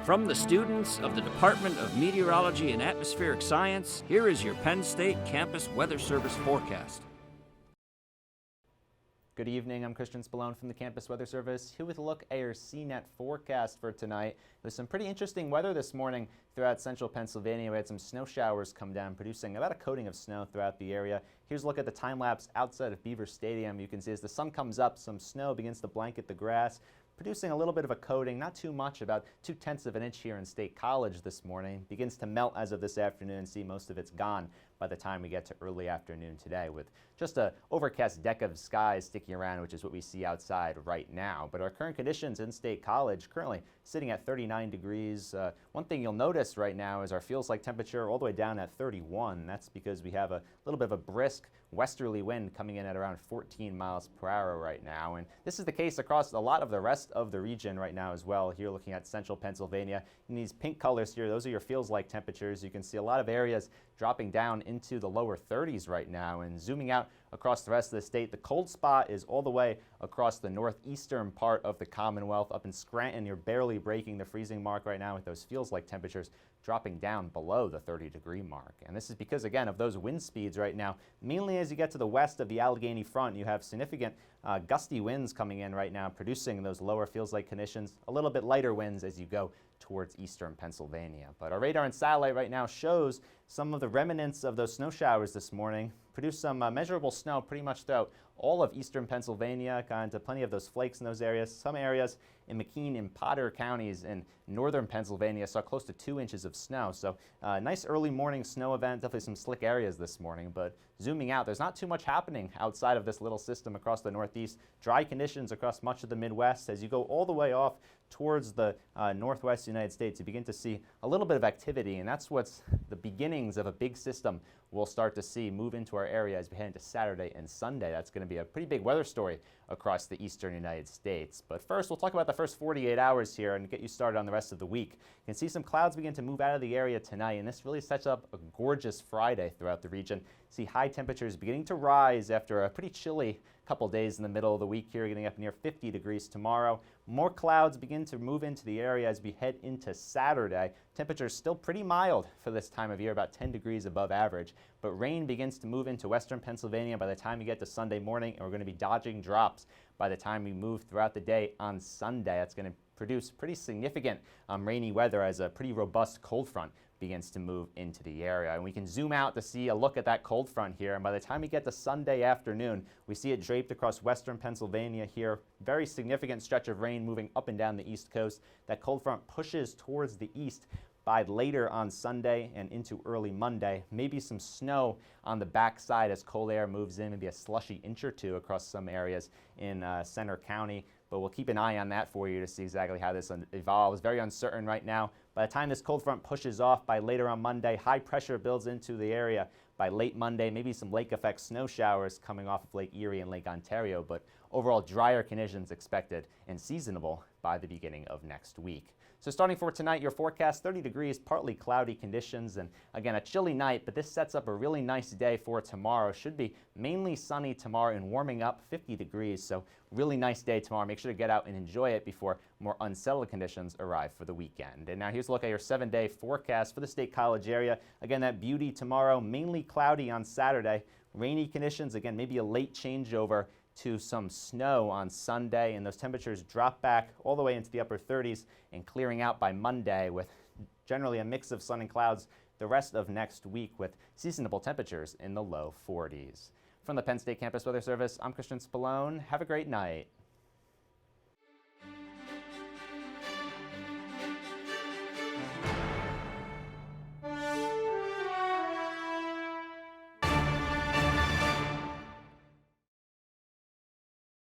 From the students of the Department of Meteorology and Atmospheric Science, here is your Penn State Campus Weather Service forecast. Good evening, I'm Christian Spallone from the Campus Weather Service, here with a look at your CNET forecast for tonight. There's some pretty interesting weather this morning throughout central Pennsylvania. We had some snow showers come down, producing about a coating of snow throughout the area. Here's a look at the time lapse outside of Beaver Stadium. You can see as the sun comes up, some snow begins to blanket the grass, producing a little bit of a coating, not too much, about 0.2 of an inch here in State College this morning. Begins to melt as of this afternoon. See, most of it's gone by the time we get to early afternoon today, with just a overcast deck of skies sticking around, which is what we see outside right now. But our current conditions in State College currently sitting at 39 degrees. One thing you'll notice right now is our feels like temperature all the way down at 31. That's because we have a little bit of a brisk westerly wind coming in at around 14 miles per hour right now. And this is the case across a lot of the rest of the region right now as well. Here looking at central Pennsylvania, in these pink colors here, those are your feels like temperatures. You can see a lot of areas dropping down into the lower 30s right now. And zooming out across the rest of the state, the cold spot is all the way across the northeastern part of the Commonwealth. Up in Scranton, you're barely breaking the freezing mark right now with those feels like temperatures dropping down below the 30-degree mark. And this is because, again, of those wind speeds right now. Mainly as you get to the west of the Allegheny front, you have significant gusty winds coming in right now, producing those lower feels like conditions, a little bit lighter winds as you go towards eastern Pennsylvania. But our radar and satellite right now shows some of the remnants of those snow showers this morning. Produced some measurable snow pretty much throughout all of eastern Pennsylvania, got into plenty of those flakes in those areas. Some areas in McKean and Potter counties in northern Pennsylvania saw close to 2 inches of snow. So nice early morning snow event, definitely some slick areas this morning. But zooming out, there's not too much happening outside of this little system across the northeast. Dry conditions across much of the Midwest. As you go all the way off towards the northwest United States, you begin to see a little bit of activity, and that's what's the beginnings of a big system we'll start to see move into our area as we head into Saturday and Sunday. That's going to be a pretty big weather story across the eastern United States. But first, we'll talk about the first 48 hours here and get you started on the rest of the week. You can see some clouds begin to move out of the area tonight, and this really sets up a gorgeous Friday throughout the region. See high temperatures beginning to rise after a pretty chilly couple days in the middle of the week here, getting up near 50 degrees tomorrow. More clouds begin to move into the area as we head into Saturday. Temperatures still pretty mild for this time of year, about 10 degrees above average. But rain begins to move into western Pennsylvania by the time you get to Sunday morning, and we're going to be dodging drops by the time we move throughout the day on Sunday. That's going to produce pretty significant rainy weather as a pretty robust cold front begins to move into the area. And we can zoom out to see a look at that cold front here. And by the time we get to Sunday afternoon, we see it draped across western Pennsylvania here. Very significant stretch of rain moving up and down the east coast. That cold front pushes towards the east by later on Sunday and into early Monday. Maybe some snow on the backside as cold air moves in, maybe a slushy inch or two across some areas in Center County. But we'll keep an eye on that for you to see exactly how this evolves. Very uncertain right now. By the time this cold front pushes off by later on Monday, high pressure builds into the area. By late Monday, maybe some lake effect snow showers coming off of Lake Erie and Lake Ontario, but overall drier conditions expected and seasonable by the beginning of next week. So starting for tonight, your forecast, 30 degrees, partly cloudy conditions, and again, a chilly night, but this sets up a really nice day for tomorrow. Should be mainly sunny tomorrow and warming up 50 degrees, so really nice day tomorrow. Make sure to get out and enjoy it before more unsettled conditions arrive for the weekend. And now here's a look at your 7-day forecast for the State College area. Again, that beauty tomorrow, mainly cloudy on Saturday. Rainy conditions, again, maybe a late changeover to some snow on Sunday, and those temperatures drop back all the way into the upper 30s and clearing out by Monday with generally a mix of sun and clouds the rest of next week with seasonable temperatures in the low 40s. From the Penn State Campus Weather Service, I'm Christian Spallone. Have a great night.